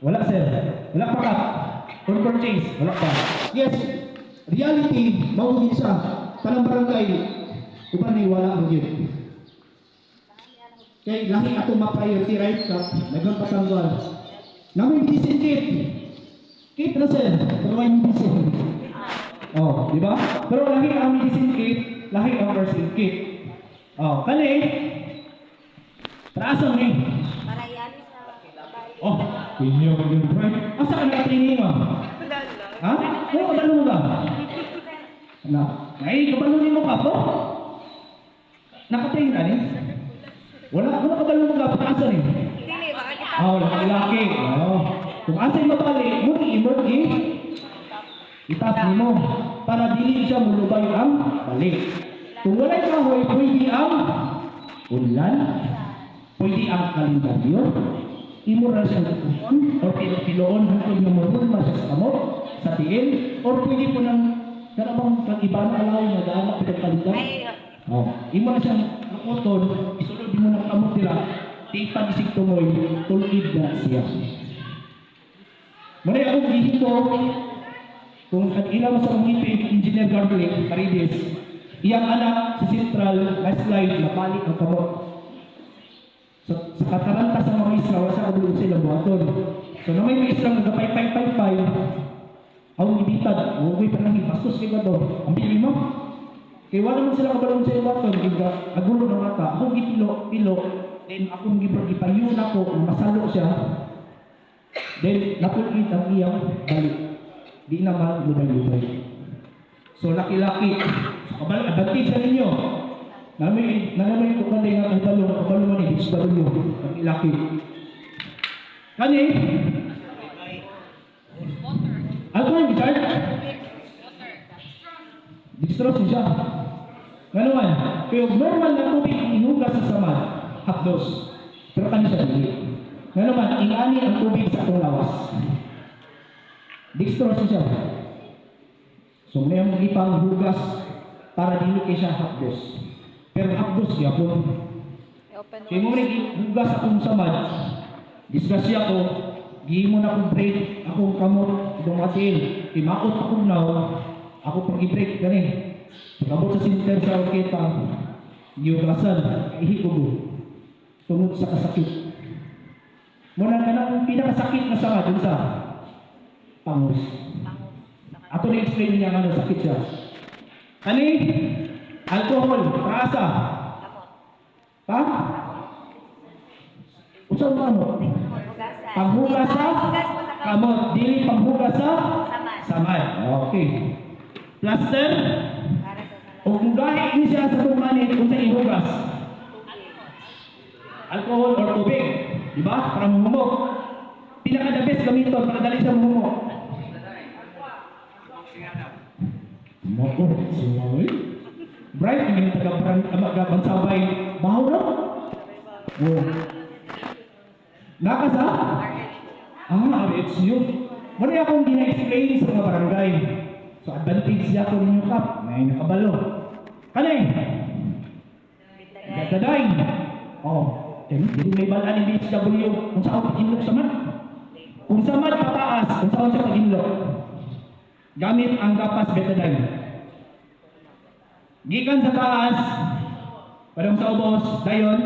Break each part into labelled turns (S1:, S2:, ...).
S1: Wala sir. Wala pa ka. On purchase. Wala pa.
S2: Yes, reality, mao din siya. Kanang barangay, uban ni wala mo yun. Kay lahi ato ma-priority right ka, naglang patanggal. Namin medicine kit. Kit na sir, pero may medicine. Oh, di ba? Pero lahi ang medicine kit, lahi ang first aid kit. Oh, kani, traasan ni.
S3: Para yan sa babae.
S1: Oh, pinyo ko yung right. Asa ka nakatraining mo? Ha? Oo, kabalo mo ba? Na, ay, kabalo mo ka po? Nakatrain ka ni? Wala kabalo mo ka, pataasa ni?
S3: Dili, baka kita.
S1: Oh, laki-laki. Oh. Kung asa yung mabali, mo i-emerge, itap mo para dili siya mulubay ang balik. Kung wala yung kahoy, pwede ang ulan, pwede ang kalendaryo, imo ra siya tukuon, o pilo-piloon hangtod nga mahulma siya sa kamot, sa tiil, or pwede po ng karabang kag-iba na alaw na daanak pitag kalendar.
S3: Ay,
S1: Oh, imo na siyang lukoton, isulod mo ng kamot nila, tipag isig tumoy, tulid na siya. Muna akong gihito, kung ilang sa mga Engineer Garlic, Paredes, iyang anak sa Central, last slide, napalik ang kamot. Sa kataranta sa mga isla, wala sa kabulong sila buhaton. So na may isla nga gapay-pay-pay-pay, ang ibitad, huwag pa nang ibastos kay Bato. Ang bili mo? Kaya wala man sila kabalong sa buhaton, nagulo ng mata, akong ipilo, then akong gipayon ako, masalo siya, then napulit ang iyang balik. Di naman lumay-lumay. So laki-laki, advantage sa ninyo. Namin ko kanday nga kabalo man ni HW, laki-laki. Kani? Ano yung Richard? Dextrose siya. Ano man? Kaya normal na tubig inugas sa samad, hapdos. Pero kani siya dili. Ano man, ingani ang tubig sa atong lawas. Dextrose siya. So may ang ipang hugas para dili kay siya hapdos. Pero hapdos gyapon. Kay mo rin hugas akong samad. Disgrasya ko, gihimo na akong break, akong kamot, dumatil, imaot akong naw, ako pag i-break gani. Pagabot sa center sa orketa, giugasan, ihi ko mo. Tungod sa kasakit. Muna ka na kung pinakasakit na samad dun sa pangus. Ato na-explain niya nga sakit siya. Kani? Alcohol, rasa. Ha? Usang ano? Panghugas sa kamot. Dili panghugas sa samad. Okay. Plaster? O kung gahit niya siya sa tumanin kung sa ihugas. Alcohol or tubig. Diba? Para mumumok. Pinaka-the best gamiton para dali siya mumumok. Mako, sumaway. Bright, hindi taga-bansabay. Bahaw na? Oo. Nakasa? It's you. Muna akong gina-explain sa mga barangay. So, advantage siya ko ninyo kap. May nakabalo. Kanay? Gataday. Hindi may balaan ni BHW kung saan pag-inlok sa mat. Kung sa mat pataas, kung saan siya pag-inlok. Gamit ang gapas betadine. Gikan sa taas, parang sa ubos, dayon.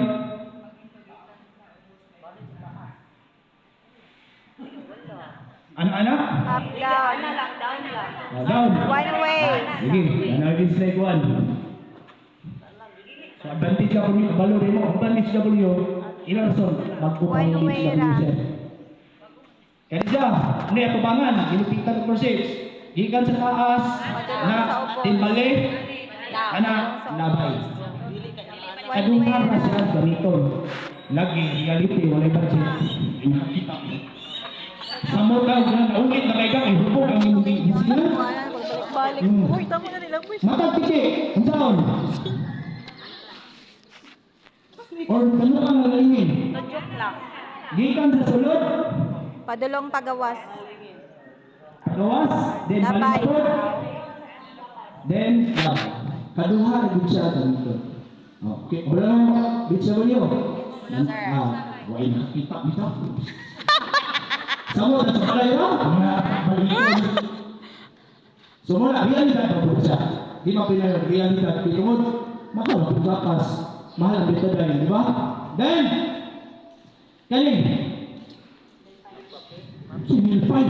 S1: Anak-anak?
S3: Up, down. Down lang.
S1: Down.
S3: One way.
S1: Sige, analysis like one. So, advantage ako ni kabalo rin mo. Advantage W, ilang rason? Magpupang
S3: One way
S1: HW
S3: ra.
S1: sir. Kaya siya, hindi ako bangan, ilupitan ko persist. Gikan sa taas, na timbali, ana, labay. Kadungan na siya ganito. Lagi, reality, walay budget. Nakakita ko. Sa mga naungit na kay kang, hupog ang hindi sila.
S3: Balik. Uy, tamo na nilang wish.
S1: Matagpiti, ang taon. Or ano kang nalingin?
S3: Joke lang.
S1: Gikan sa sulod,
S3: Padulong pagawas.
S1: gawas, then
S3: Labay.
S1: malikot, then lab. Kaduha na gud siya ganito. Okay, wala na mga bitsa mo niyo. Why nakita bitaw?
S2: Samo na sa palay ra, mga balikod. So muna, realidad pa po siya. Di ba pinag realidad? Pitungod, mahal ang pagkakas, mahal ang bitadayin, di ba? Then, kanin, si Milpay.